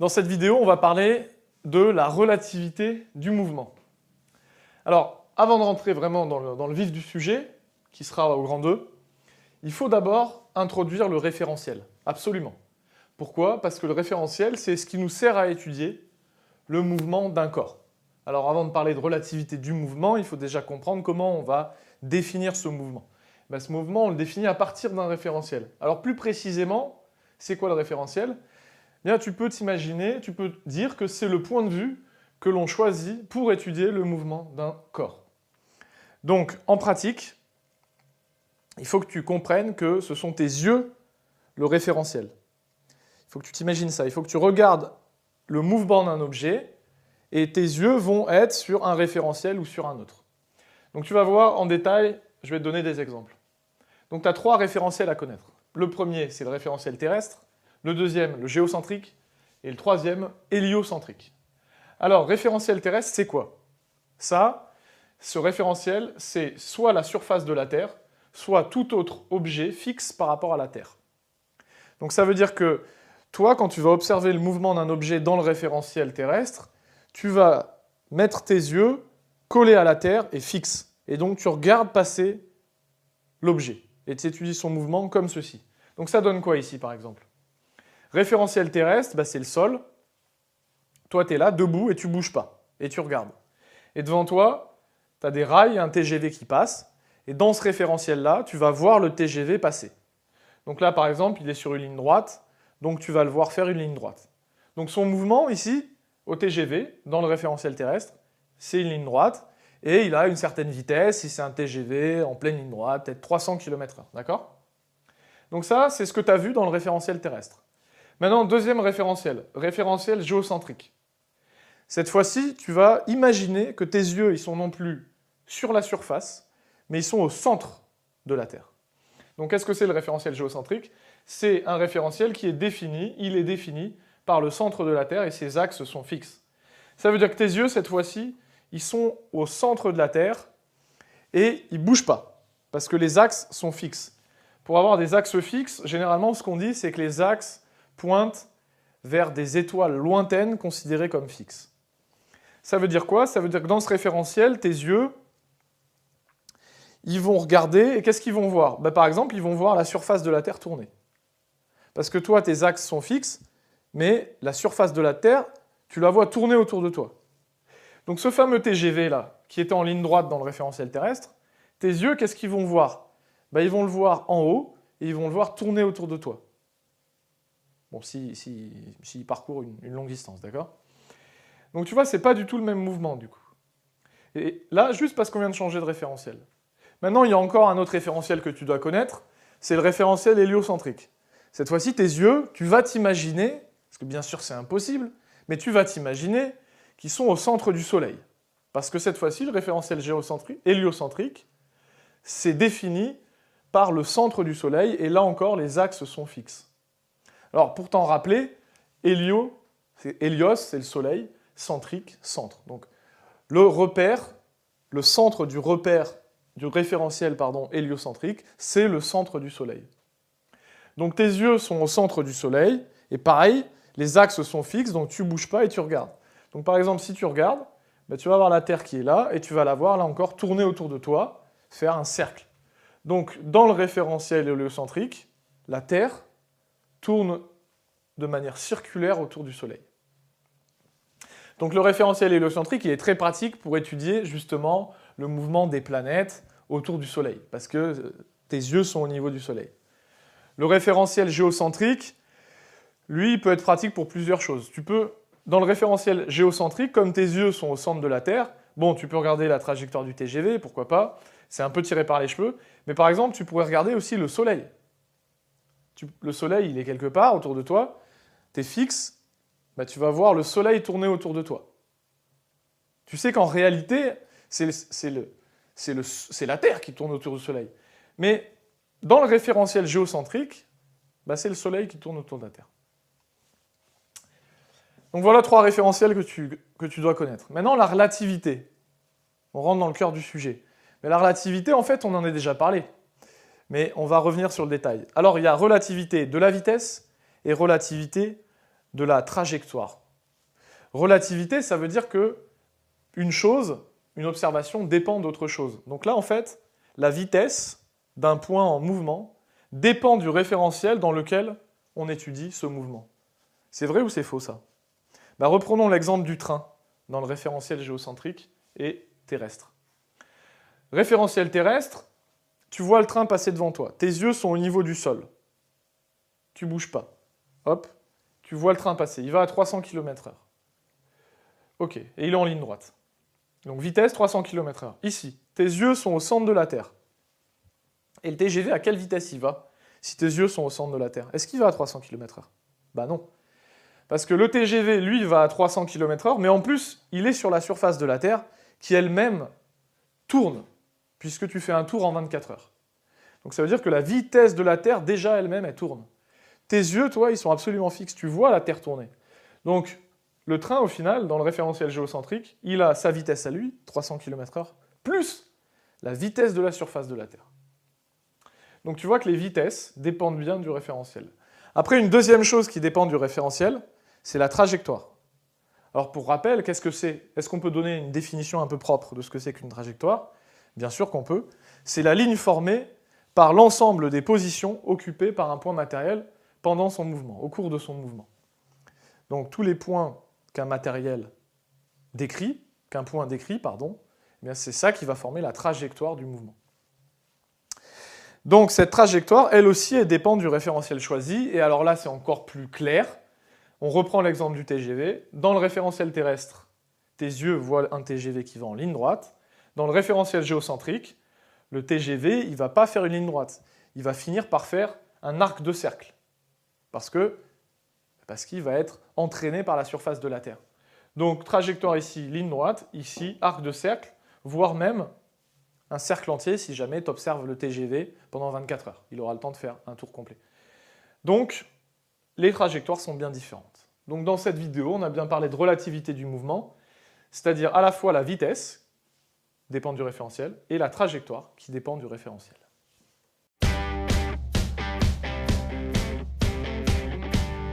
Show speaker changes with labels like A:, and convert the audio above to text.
A: Dans cette vidéo, on va parler de la relativité du mouvement. Alors, avant de rentrer vraiment dans le vif du sujet, qui sera au grand 2, il faut d'abord introduire le référentiel, absolument. Pourquoi? Parce que le référentiel, c'est ce qui nous sert à étudier le mouvement d'un corps. Alors, avant de parler de relativité du mouvement, il faut déjà comprendre comment on va définir ce mouvement. Ben, ce mouvement, on le définit à partir d'un référentiel. Alors, plus précisément, c'est quoi le référentiel? Bien, tu peux t'imaginer, tu peux dire que c'est le point de vue que l'on choisit pour étudier le mouvement d'un corps. Donc, en pratique, il faut que tu comprennes que ce sont tes yeux le référentiel. Il faut que tu t'imagines ça. Il faut que tu regardes le mouvement d'un objet et tes yeux vont être sur un référentiel ou sur un autre. Donc, tu vas voir en détail, je vais te donner des exemples. Donc, tu as 3 référentiels à connaître. Le premier, c'est le référentiel terrestre. Le deuxième, le géocentrique, et le troisième, héliocentrique. Alors, référentiel terrestre, c'est quoi? Ça, ce référentiel, c'est soit la surface de la Terre, soit tout autre objet fixe par rapport à la Terre. Donc ça veut dire que toi, quand tu vas observer le mouvement d'un objet dans le référentiel terrestre, tu vas mettre tes yeux collés à la Terre et fixes. Et donc tu regardes passer l'objet, et tu étudies son mouvement comme ceci. Donc ça donne quoi ici, par exemple? Référentiel terrestre, bah c'est le sol. Toi, tu es là, debout, et tu bouges pas. Et tu regardes. Et devant toi, tu as des rails, un TGV qui passe. Et dans ce référentiel-là, tu vas voir le TGV passer. Donc là, par exemple, il est sur une ligne droite. Donc tu vas le voir faire une ligne droite. Donc son mouvement, ici, au TGV, dans le référentiel terrestre, c'est une ligne droite. Et il a une certaine vitesse, si c'est un TGV en pleine ligne droite, peut-être 300 km/h. D'accord? Donc ça, c'est ce que tu as vu dans le référentiel terrestre. Maintenant, deuxième référentiel, référentiel géocentrique. Cette fois-ci, tu vas imaginer que tes yeux, ils sont non plus sur la surface, mais ils sont au centre de la Terre. Donc, qu'est-ce que c'est le référentiel géocentrique? C'est un référentiel qui est défini, il est défini par le centre de la Terre et ses axes sont fixes. Ça veut dire que tes yeux, cette fois-ci, ils sont au centre de la Terre et ils ne bougent pas, parce que les axes sont fixes. Pour avoir des axes fixes, généralement, ce qu'on dit, c'est que les axes pointe vers des étoiles lointaines considérées comme fixes. Ça veut dire quoi? Ça veut dire que dans ce référentiel, tes yeux, ils vont regarder, et qu'est-ce qu'ils vont voir? Ben, par exemple, ils vont voir la surface de la Terre tourner. Parce que toi, tes axes sont fixes, mais la surface de la Terre, tu la vois tourner autour de toi. Donc ce fameux TGV là, qui était en ligne droite dans le référentiel terrestre, tes yeux, qu'est-ce qu'ils vont voir? Ben, ils vont le voir en haut, et ils vont le voir tourner autour de toi. Bon, s'il parcourt une longue distance, d'accord? Donc tu vois, c'est pas du tout le même mouvement, du coup. Et là, juste parce qu'on vient de changer de référentiel. Maintenant, il y a encore un autre référentiel que tu dois connaître, c'est le référentiel héliocentrique. Cette fois-ci, tes yeux, tu vas t'imaginer, parce que bien sûr c'est impossible, mais tu vas t'imaginer qu'ils sont au centre du Soleil. Parce que cette fois-ci, le référentiel héliocentrique, c'est défini par le centre du Soleil, et là encore, les axes sont fixes. Alors, pour t'en rappeler, hélios, c'est le soleil, centrique, centre. Donc, le repère, le centre du repère, du référentiel, héliocentrique, c'est le centre du soleil. Donc, tes yeux sont au centre du soleil, et pareil, les axes sont fixes, donc tu ne bouges pas et tu regardes. Donc, par exemple, si tu regardes, ben, tu vas voir la Terre qui est là, et tu vas la voir, là encore, tourner autour de toi, faire un cercle. Donc, dans le référentiel héliocentrique, la Terre tourne de manière circulaire autour du Soleil. Donc le référentiel héliocentrique, il est très pratique pour étudier justement le mouvement des planètes autour du Soleil, parce que tes yeux sont au niveau du Soleil. Le référentiel géocentrique, lui, il peut être pratique pour plusieurs choses. Tu peux, dans le référentiel géocentrique, comme tes yeux sont au centre de la Terre, bon, tu peux regarder la trajectoire du TGV, pourquoi pas, c'est un peu tiré par les cheveux, mais par exemple, tu pourrais regarder aussi le Soleil. Le Soleil, il est quelque part autour de toi, tu es fixe, bah, tu vas voir le Soleil tourner autour de toi. Tu sais qu'en réalité, c'est la Terre qui tourne autour du Soleil. Mais dans le référentiel géocentrique, bah, c'est le Soleil qui tourne autour de la Terre. Donc voilà 3 référentiels que tu dois connaître. Maintenant, la relativité. On rentre dans le cœur du sujet. Mais la relativité, en fait, on en a déjà parlé. Mais on va revenir sur le détail. Alors, il y a relativité de la vitesse et relativité de la trajectoire. Relativité, ça veut dire que une chose, une observation, dépend d'autre chose. Donc là, en fait, la vitesse d'un point en mouvement dépend du référentiel dans lequel on étudie ce mouvement. C'est vrai ou c'est faux, ça? Ben, reprenons l'exemple du train dans le référentiel géocentrique et terrestre. Référentiel terrestre, tu vois le train passer devant toi. Tes yeux sont au niveau du sol. Tu ne bouges pas. Hop, tu vois le train passer. Il va à 300 km/h. Ok, et il est en ligne droite. Donc vitesse 300 km/h. Ici, tes yeux sont au centre de la Terre. Et le TGV, à quelle vitesse il va si tes yeux sont au centre de la Terre? Est-ce qu'il va à 300 km/h? Bah non. Parce que le TGV, lui, va à 300 km/h, mais en plus, il est sur la surface de la Terre qui elle-même tourne, puisque tu fais un tour en 24 heures. Donc ça veut dire que la vitesse de la Terre, déjà elle-même, elle tourne. Tes yeux, toi, ils sont absolument fixes, tu vois la Terre tourner. Donc le train, au final, dans le référentiel géocentrique, il a sa vitesse à lui, 300 km/h, plus la vitesse de la surface de la Terre. Donc tu vois que les vitesses dépendent bien du référentiel. Après, une deuxième chose qui dépend du référentiel, c'est la trajectoire. Alors pour rappel, qu'est-ce que c'est? Est-ce qu'on peut donner une définition un peu propre de ce que c'est qu'une trajectoire? Bien sûr qu'on peut. C'est la ligne formée par l'ensemble des positions occupées par un point matériel pendant son mouvement, au cours de son mouvement. Donc tous les points qu'un matériel décrit, c'est ça qui va former la trajectoire du mouvement. Donc cette trajectoire, elle aussi, elle dépend du référentiel choisi, et alors là c'est encore plus clair. On reprend l'exemple du TGV. Dans le référentiel terrestre, tes yeux voient un TGV qui va en ligne droite. Dans le référentiel géocentrique, le TGV, il ne va pas faire une ligne droite. Il va finir par faire un arc de cercle. Parce qu'il va être entraîné par la surface de la Terre. Donc trajectoire ici, ligne droite, ici, arc de cercle, voire même un cercle entier si jamais tu observes le TGV pendant 24 heures. Il aura le temps de faire un tour complet. Donc, les trajectoires sont bien différentes. Donc dans cette vidéo, on a bien parlé de relativité du mouvement, c'est-à-dire à la fois la vitesse, dépend du référentiel, et la trajectoire, qui dépend du référentiel.